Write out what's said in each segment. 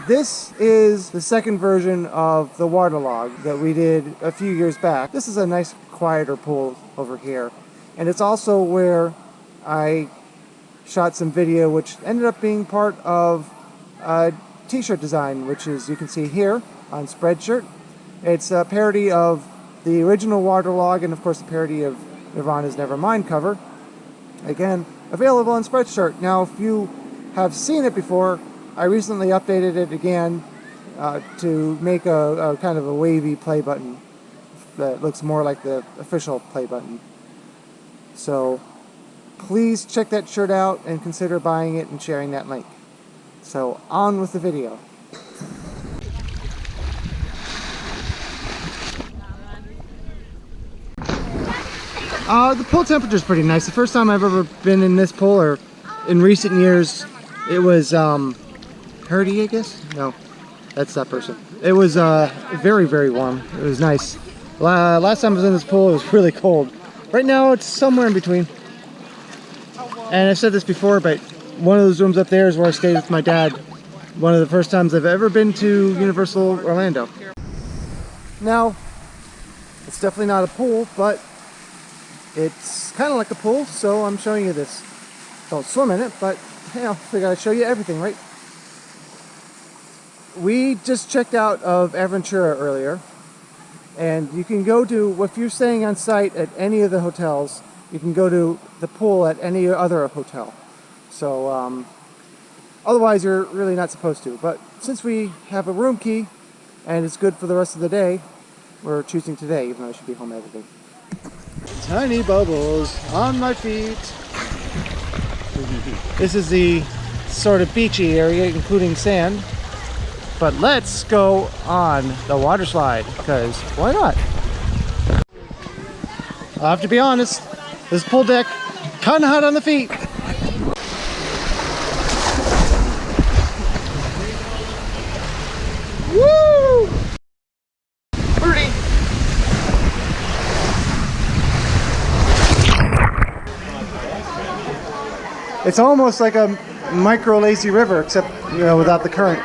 This is the second version of the waterlog that we did a few years back. This is a nice quieter pool over here. And it's also where I shot some video which ended up being part of a t-shirt design, which is, you can see here on Spreadshirt. It's a parody of the original waterlog and of course the parody of Nirvana's Nevermind cover. Again, available on Spreadshirt. Now if you have seen it before, I recently updated it again to make a kind of a wavy play button that looks more like the official play button. So please check that shirt out and consider buying it and sharing that link. So on with the video. The pool temperature is pretty nice. The first time I've ever been in this pool, or in recent years, it was Parody, I guess? No, that's that person. It was very, very warm. It was nice. Last time I was in this pool, it was really cold. Right now, it's somewhere in between. And I've said this before, but one of those rooms up there is where I stayed with my dad. One of the first times I've ever been to Universal Orlando. Now, it's definitely not a pool, but it's kind of like a pool, so I'm showing you this. Don't swim in it, but you know, I gotta show you everything, right? We just checked out of Aventura earlier, and you can go to, if you're staying on site at any of the hotels, you can go to the pool at any other hotel. So otherwise you're really not supposed to, but since we have a room key and it's good for the rest of the day, we're choosing today, even though I should be home editing. Tiny bubbles on my feet. This is the sort of beachy area, including sand. But let's go on the water slide, because why not? I have to be honest, this pool deck kind of hot on the feet. Woo! Pretty. It's almost like a micro lazy river, except, you know, without the current.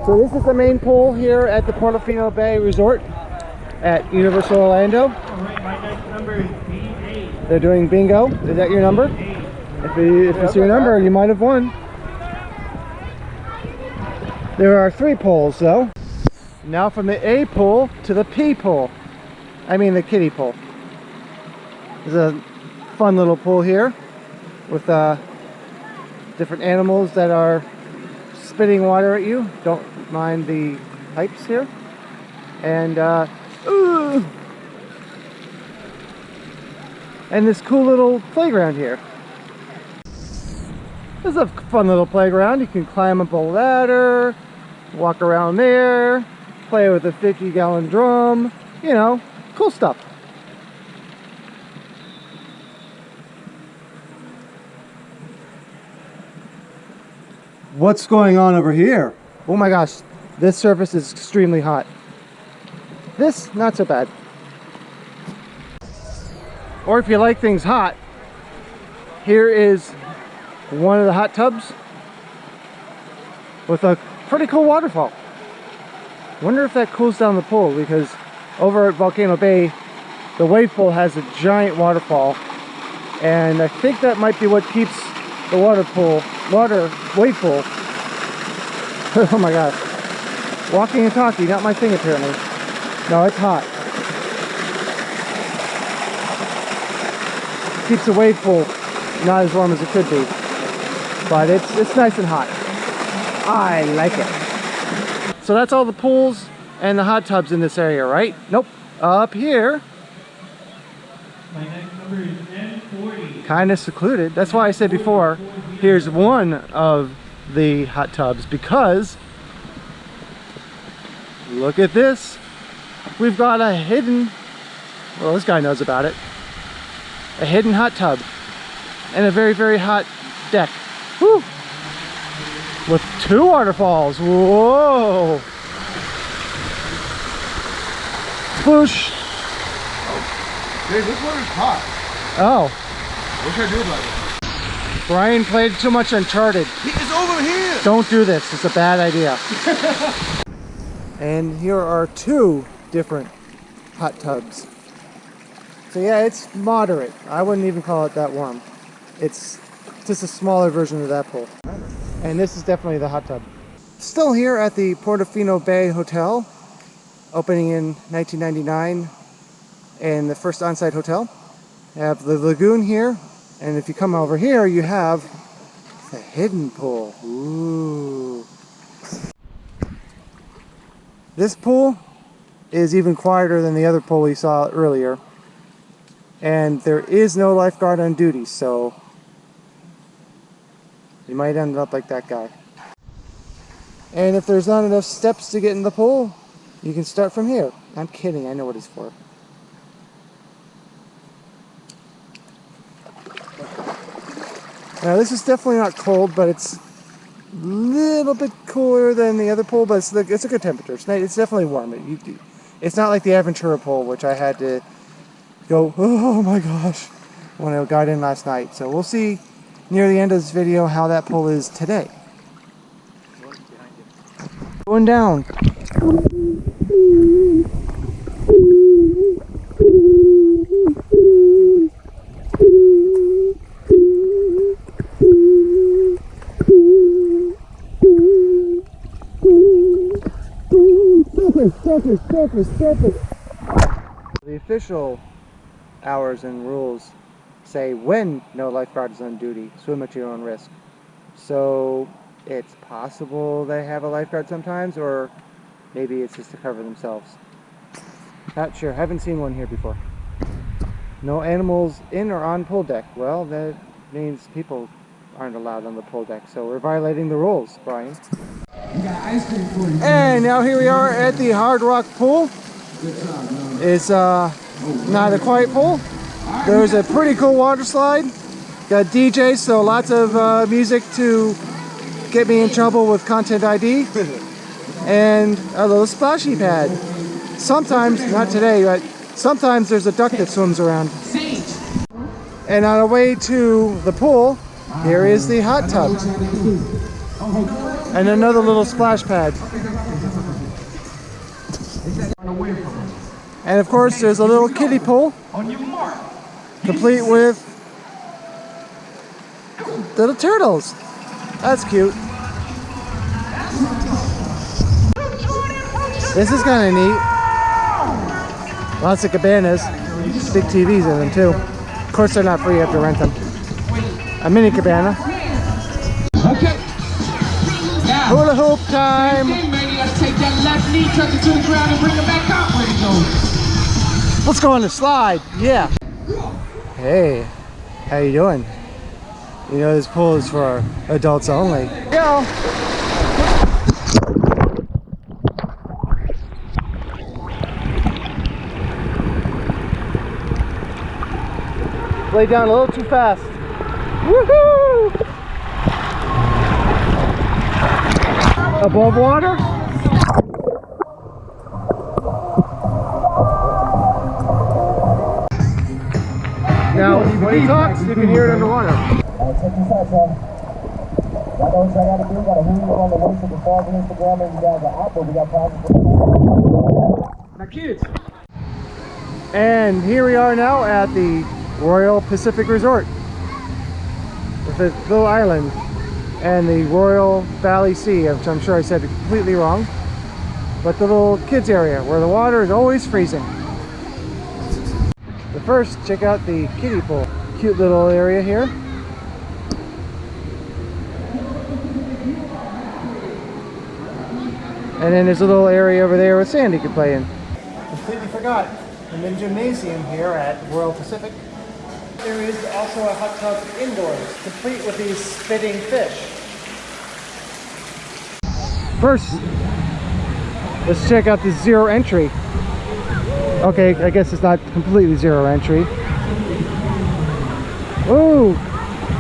So this is the main pool here at the Volcano Bay Resort at Universal Orlando. They're doing bingo. Is that your number? If it's your number, you might have won. There are 3 pools though. Now from the A pool to the P pool. I mean the kiddie pool. There's a fun little pool here with different animals that are spitting water at you. Don't mind the pipes here. And and this cool little playground here. This is a fun little playground. You can climb up a ladder, walk around there, play with a 50-gallon drum, you know, cool stuff. What's going on over here? Oh my gosh, this surface is extremely hot. This, not so bad. Or if you like things hot, here is one of the hot tubs with a pretty cool waterfall. Wonder if that cools down the pool, because over at Volcano Bay, the wave pool has a giant waterfall, and I think that might be what keeps the wave pool. Oh my gosh. Walking and talking, not my thing apparently. No, it's hot. Keeps the wave pool not as warm as it could be. But it's nice and hot. I like it. So that's all the pools and the hot tubs in this area, right? Nope. Up here. My next number is N40. Kind of secluded. That's why I said before, here's one of the hot tubs, because look at this. We've got a hidden, well, this guy knows about it, a hidden hot tub and a very, very hot deck. Woo! With 2 waterfalls. Whoa! Sploosh! Dude, this water's hot. Oh. What should I do about it? Brian played too much Uncharted. It's over here! Don't do this, it's a bad idea. And here are 2 different hot tubs. So yeah, it's moderate. I wouldn't even call it that warm. It's just a smaller version of that pool. And this is definitely the hot tub. Still here at the Volcano Bay Hotel, opening in 1999, and the first on-site hotel. You have the lagoon here, and if you come over here, you have the hidden pool. Ooh. This pool is even quieter than the other pool we saw earlier, and there is no lifeguard on duty, so you might end up like that guy. And if there's not enough steps to get in the pool, you can start from here. I'm kidding, I know what it's for. Now this is definitely not cold, but it's a little bit cooler than the other pool, but it's a good temperature. It's definitely warm. It's not like the Aventura pool, which I had to go, oh my gosh, when I got in last night. So we'll see near the end of this video how that pool is today. Going down. Surface. The official hours and rules say when no lifeguard is on duty, swim at your own risk. So it's possible they have a lifeguard sometimes, or maybe it's just to cover themselves. Not sure, haven't seen one here before. No animals in or on pool deck. Well, that means people aren't allowed on the pool deck, so we're violating the rules, Brian. And now here we are at the Hard Rock Pool. It's not a quiet pool. There's a pretty cool water slide. Got DJs, so lots of music to get me in trouble with Content ID. And a little splashy pad. Sometimes, not today, but sometimes there's a duck that swims around. And on our way to the pool, here is the hot tub. And another little splash pad. And of course there's a little kiddie pool, complete with little turtles. That's cute. This is kind of neat. Lots of cabanas, big TVs in them too. Of course they're not free, you have to rent them. A mini cabana. Okay. Hula hoop time! Take that left knee, tuck it to the ground, and bring it back out. Where it goes. Let's go on the slide. Yeah. Hey, how you doing? You know this pool is for adults only. Go. Lay down a little too fast. Woohoo! Above water? Now, when he talks, you can hear it underwater. Check this out, y'all. Y'all know what y'all gotta do? Gotta move on the way to the falls on Instagram, and you guys are out, but we got prizes. Now kids. And here we are now at the Royal Pacific Resort. With this little island and the Royal Valley Sea, which I'm sure I said completely wrong. But the little kids area where the water is always freezing. But first, check out the kiddie pool. Cute little area here. And then there's a little area over there with sand you can play in. Completely forgot, in the gymnasium here at Royal Pacific, there is also a hot tub indoors, complete with these spitting fish. First, Let's check out the zero entry. Okay, I guess it's not completely zero entry. Ooh,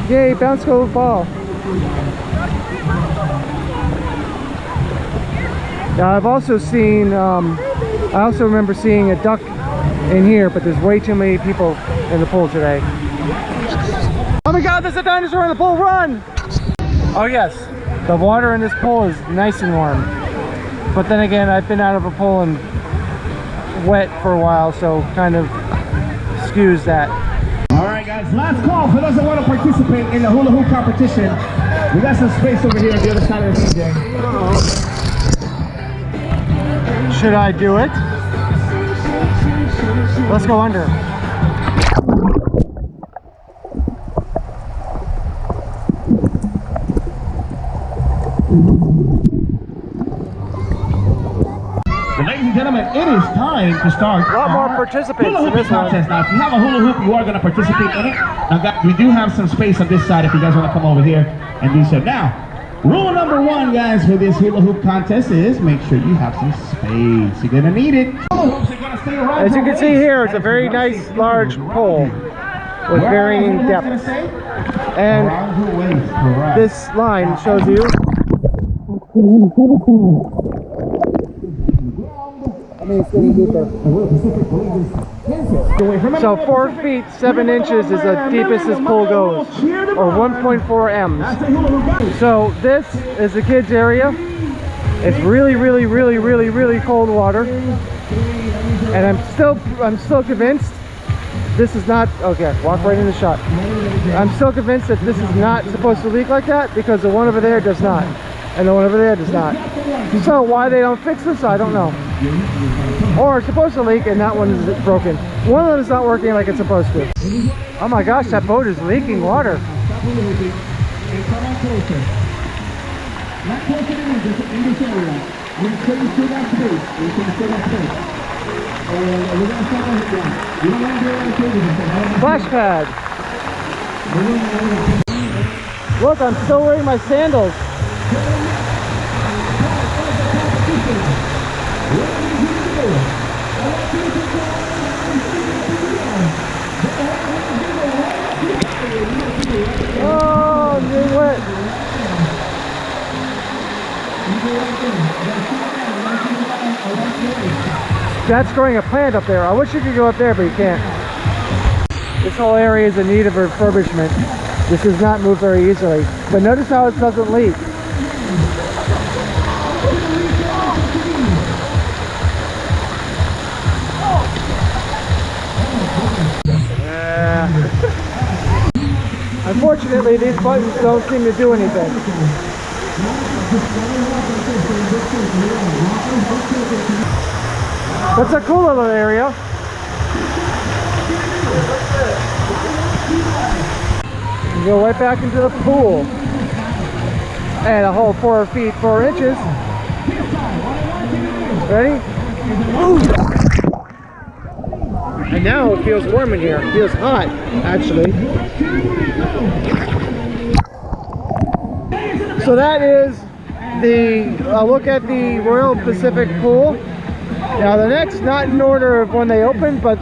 yay, bounce go ball. Now I've also seen, I also remember seeing a duck in here, but there's way too many people in the pool today. Oh my God, there's a dinosaur in the pool, run! Oh yes, the water in this pool is nice and warm. But then again, I've been out of a pool and wet for a while, so kind of skews that. All right, guys, last call for those that want to participate in the hula hoop competition. We got some space over here on the other side of the DJ. Should I do it? Let's go under. Ladies and gentlemen, it is time to start A lot more participants hula in hoop this one. contest. Now, if you have a hula hoop, you are going to participate in it. Now, guys, we do have some space on this side if you guys want to come over here and do so. Now, rule number one, guys, for this hula hoop contest is make sure you have some space. You're going to need it. As you can see here, it's a very nice large pool with varying depths. And this line shows you it's getting deeper. So 4 feet 7 inches is the deepest this pool goes, or 1.4 M's. So this is the kids area. It's really, really, really, really, really cold water, and I'm still convinced this is not okay. Walk right in the shot. I'm still convinced that this is not supposed to leak like that because the one over there does not, and the one over there does not. So why they don't fix this, I don't know. Or it's supposed to leak and that one is broken. One of them is not working like it's supposed to. Oh my gosh, that boat is leaking water. Splash pad. Look, I'm still wearing my sandals. Oh, you're wet. That's growing a plant up there. I wish you could go up there, but you can't. This whole area is in need of refurbishment. This does not move very easily. But notice how it doesn't leak. Unfortunately, these buttons don't seem to do anything. That's a cool little area. You go right back into the pool. And a whole 4 feet 4 inches. Ready? Ooh. And now it feels warm in here. It feels hot, actually. So that is the look at the Royal Pacific Pool. Now the next, not in order of when they opened, but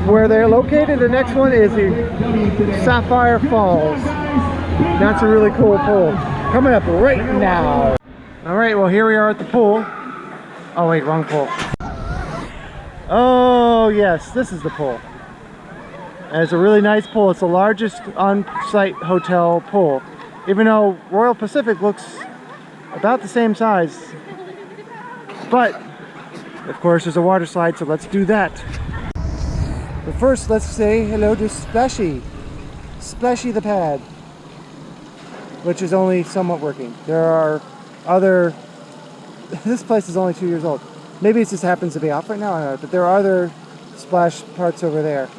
where they're located, the next one is the Sapphire Falls. That's a really cool pool. Coming up right now. All right, well here we are at the pool. Oh wait, wrong pool. Oh yes, this is the pool. And it's a really nice pool. It's the largest on-site hotel pool. Even though Royal Pacific looks about the same size. But, of course, there's a water slide, so let's do that. But first, let's say hello to Splashy. Splashy the pad. Which is only somewhat working. There are other... This place is only 2 years old. Maybe it just happens to be off right now, I don't know. But there are other splash parts over there.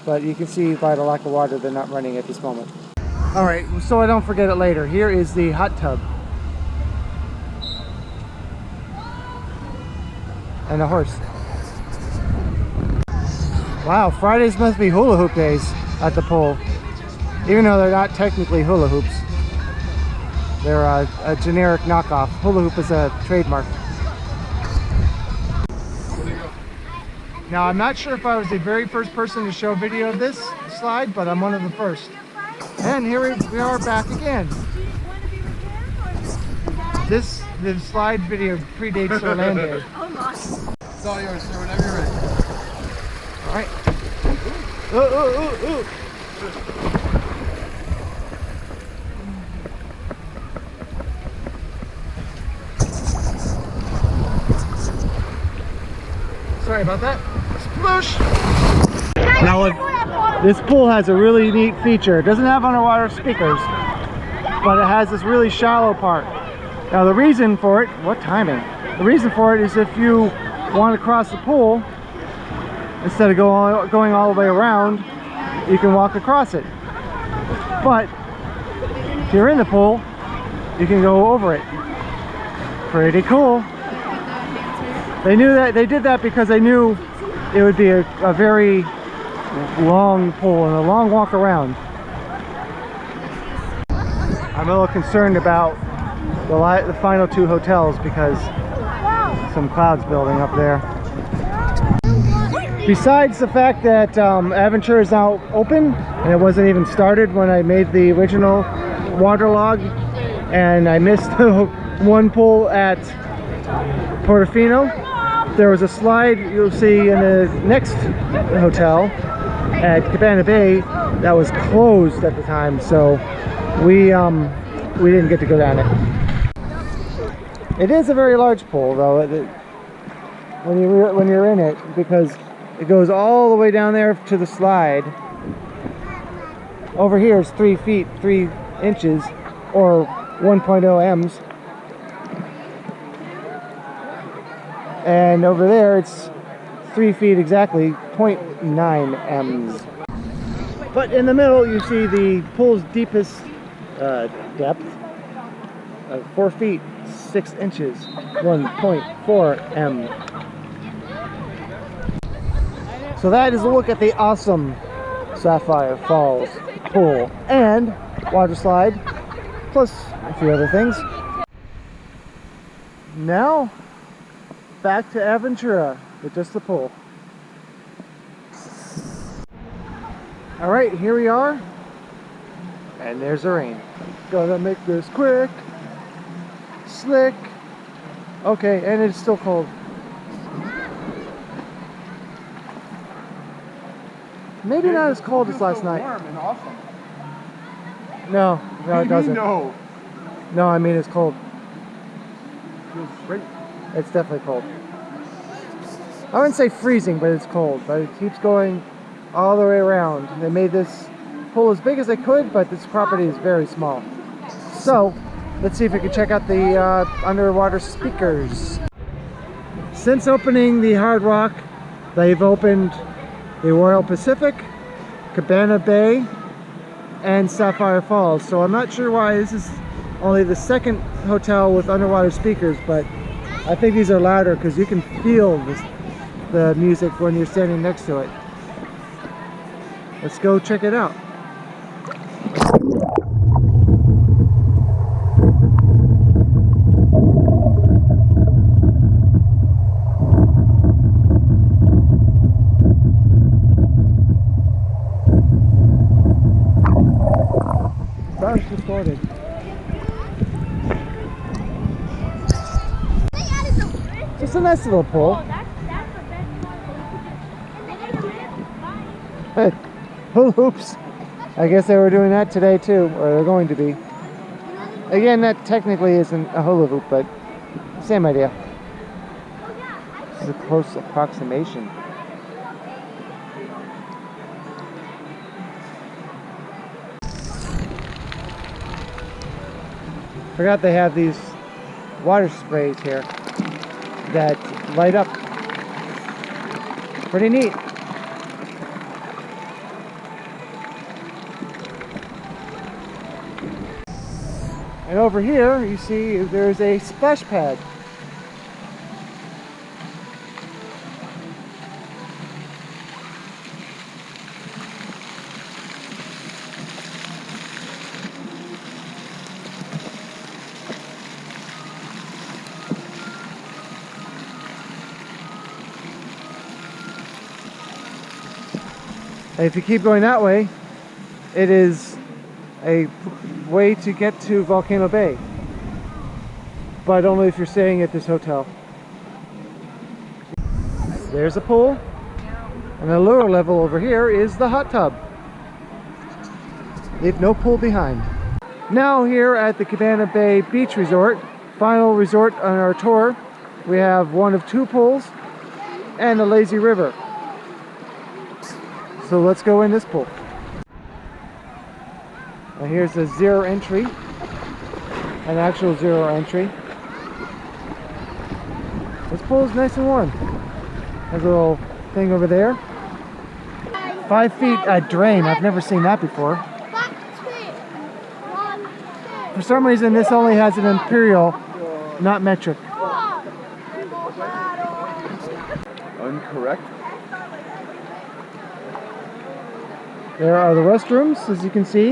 But you can see by the lack of water, they're not running at this moment. Alright, so I don't forget it later. Here is the hot tub. And a horse. Wow, Fridays must be hula hoop days at the pool. Even though they're not technically hula hoops. They're a generic knockoff. Hula hoop is a trademark. Now, I'm not sure if I was the very first person to show video of this slide, but I'm one of the first. And here we are back again. The slide video predates Orlando. It's all yours, sir, whenever you're ready. All right. Ooh. Sorry about that. Sploosh! Now look, this pool has a really neat feature. It doesn't have underwater speakers, but it has this really shallow part. Now the reason for it, what timing? The reason for it is if you want to cross the pool, instead of going all the way around, you can walk across it. But if you're in the pool, you can go over it. Pretty cool. They knew that, they did that because they knew it would be a very long pool and a long walk around. I'm a little concerned about the final two hotels because some clouds building up there. Besides the fact that Aventura is now open, and it wasn't even started when I made the original waterlog, and I missed the one pool at Portofino. There was a slide you'll see in the next hotel at Cabana Bay that was closed at the time, so we didn't get to go down it. It is a very large pool, though, when you're in it, because it goes all the way down there to the slide. Over here is 3 feet 3 inches, or 1.0 M's. And over there it's 3 feet exactly, 0.9 M's. But in the middle you see the pool's deepest depth of 4 feet 6 inches, 1.4 M. So that is a look at the awesome Sapphire Falls pool and water slide, plus a few other things. Now back to Aventura with just the pool. All right, here we are, and there's the rain. Gotta make this quick, slick. Okay, and it's still cold. Maybe not as cold as last night. Warm and awesome. No, it doesn't. No. No, I mean it's cold. Feels great. It's definitely cold. I wouldn't say freezing, but it's cold. But it keeps going all the way around. They made this pool as big as they could, but this property is very small. So, let's see if we can check out the underwater speakers. Since opening the Hard Rock, they've opened the Royal Pacific, Cabana Bay, and Sapphire Falls. So I'm not sure why this is only the second hotel with underwater speakers, but I think these are louder because you can feel the music when you're standing next to it. Let's go check it out. Sounds distorted. It's a nice little pool. Hey, hula hoops. I guess they were doing that today too, or they're going to be. Again, that technically isn't a hula hoop, but same idea. This is a close approximation. Forgot they have these water sprays here that light up. Pretty neat. And over here you see there's a splash pad. And if you keep going that way, it is a way to get to Volcano Bay. But only if you're staying at this hotel. There's a pool. And the lower level over here is the hot tub. Leave no pool behind. Now here at the Cabana Bay Beach Resort, final resort on our tour, we have one of two pools and a lazy river. So let's go in this pool. Now here's a zero entry, an actual zero entry. This pool is nice and warm. There's a little thing over there. 5 feet at drain. I've never seen that before. For some reason this only has an imperial, not metric. Incorrect. There are the restrooms, as you can see.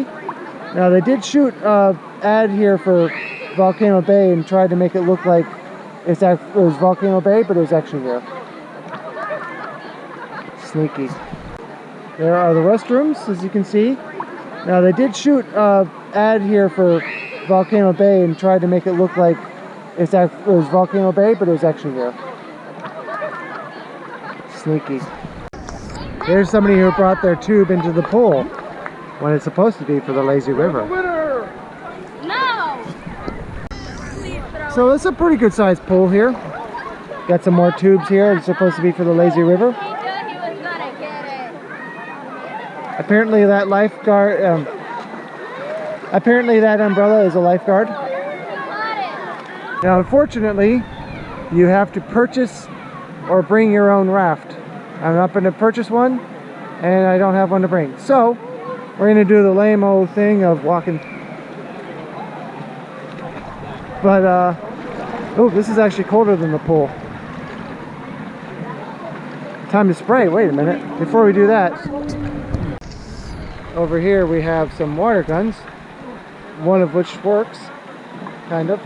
Now they did shoot an ad here for Volcano Bay and tried to make it look like it was Volcano Bay, but it was actually here. Sneaky. There are the restrooms, as you can see. Now they did shoot an ad here for Volcano Bay and tried to make it look like it was Volcano Bay, but it was actually here. Sneaky. There's somebody who brought their tube into the pool when it's supposed to be for the lazy river. No! So it's a pretty good sized pool here. Got some more tubes here. It's supposed to be for the lazy river. He knew he was gonna get it. Apparently that lifeguard, apparently that umbrella is a lifeguard. Now unfortunately, you have to purchase or bring your own raft. I'm not going to purchase one, and I don't have one to bring. So, we're going to do the lame-o thing of walking. But, oh, this is actually colder than the pool. Time to spray. Wait a minute. Before we do that, over here we have some water guns, one of which works, kind of.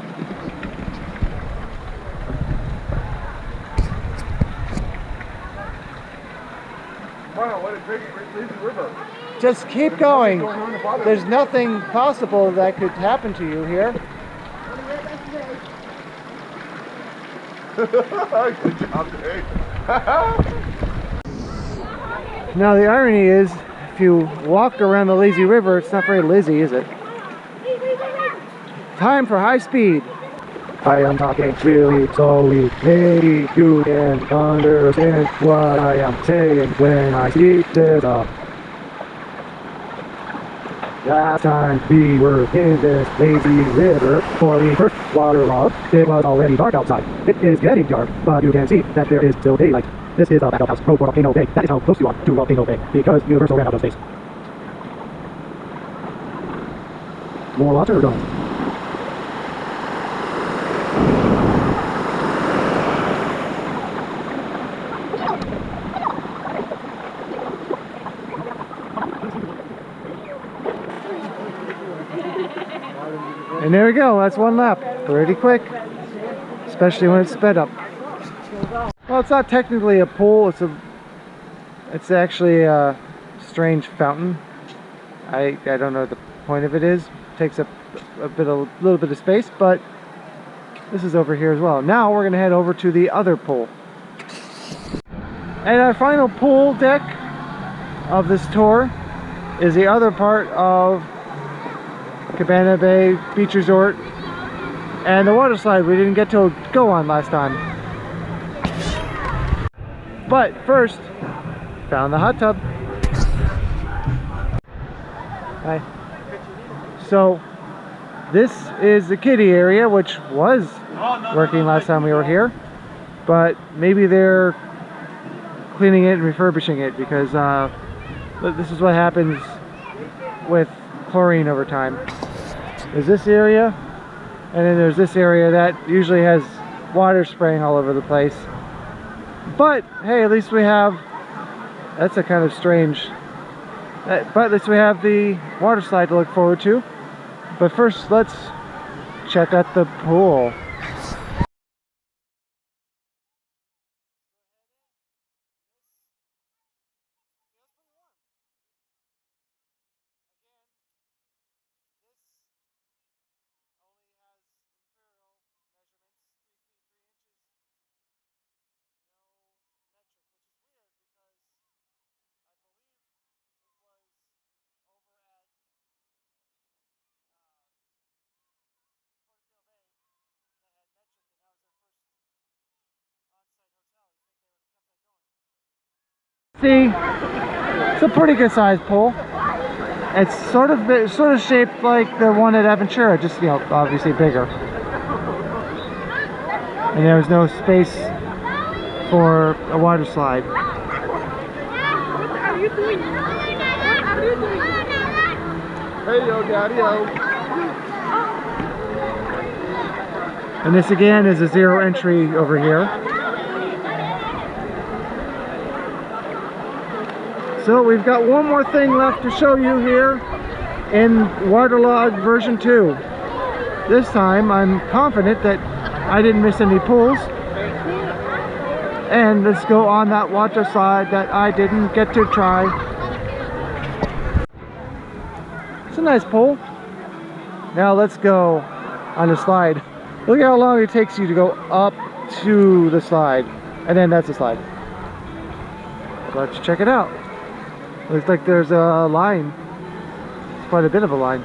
Wow, what a great lazy river. Just keep going. There's nothing possible that could happen to you here. Good job, Dave. Now the irony is, if you walk around the lazy river, it's not very lazy, is it? Time for high speed. I am talking really slowly. Maybe you can understand what I am saying when I speak this up. Last time we were in this lazy river for the first water log, it was already dark outside. It is getting dark, but you can see that there is still daylight. This is a backup house road for Volcano Bay. That is how close you are to Volcano Bay, because Universal ran out of space. More water gone. And there we go, that's one lap. Pretty quick, especially when it's sped up. Well, it's not technically a pool, it's actually a strange fountain. I don't know what the point of it is. It takes up a little bit of space, but this is over here as well. Now we're gonna head over to the other pool. And our final pool deck of this tour is the other part of Cabana Bay Beach Resort and the water slide we didn't get to go on last time. But first, found the hot tub. Hi. So this is the kiddie area, which was working last time we were here, but maybe they're cleaning it and refurbishing it, because this is what happens with chlorine over time. There's this area, and then there's this area that usually has water spraying all over the place. But hey, at least we have, that's a kind of strange, but at least we have the water slide to look forward to. But first, let's check out the pool. See, it's a pretty good sized pool. It's sort of shaped like the one at Aventura, just, you know, obviously bigger. And there's no space for a water slide. Hey yo, daddy yo. And this again is a zero entry over here. So we've got one more thing left to show you here in Waterlog version 2. This time I'm confident that I didn't miss any pools. And let's go on that water slide that I didn't get to try. It's a nice pool. Now let's go on the slide. Look at how long it takes you to go up to the slide. And then that's the slide. Let's check it out. Looks like there's a line. It's quite a bit of a line.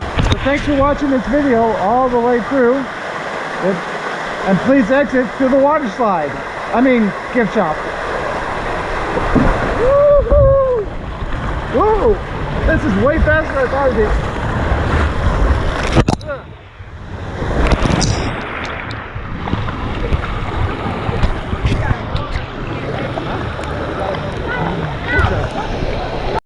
So thanks for watching this video all the way through. And please exit to the water slide. I mean, gift shop. Woohoo! Whoa! This is way faster than I thought it would be.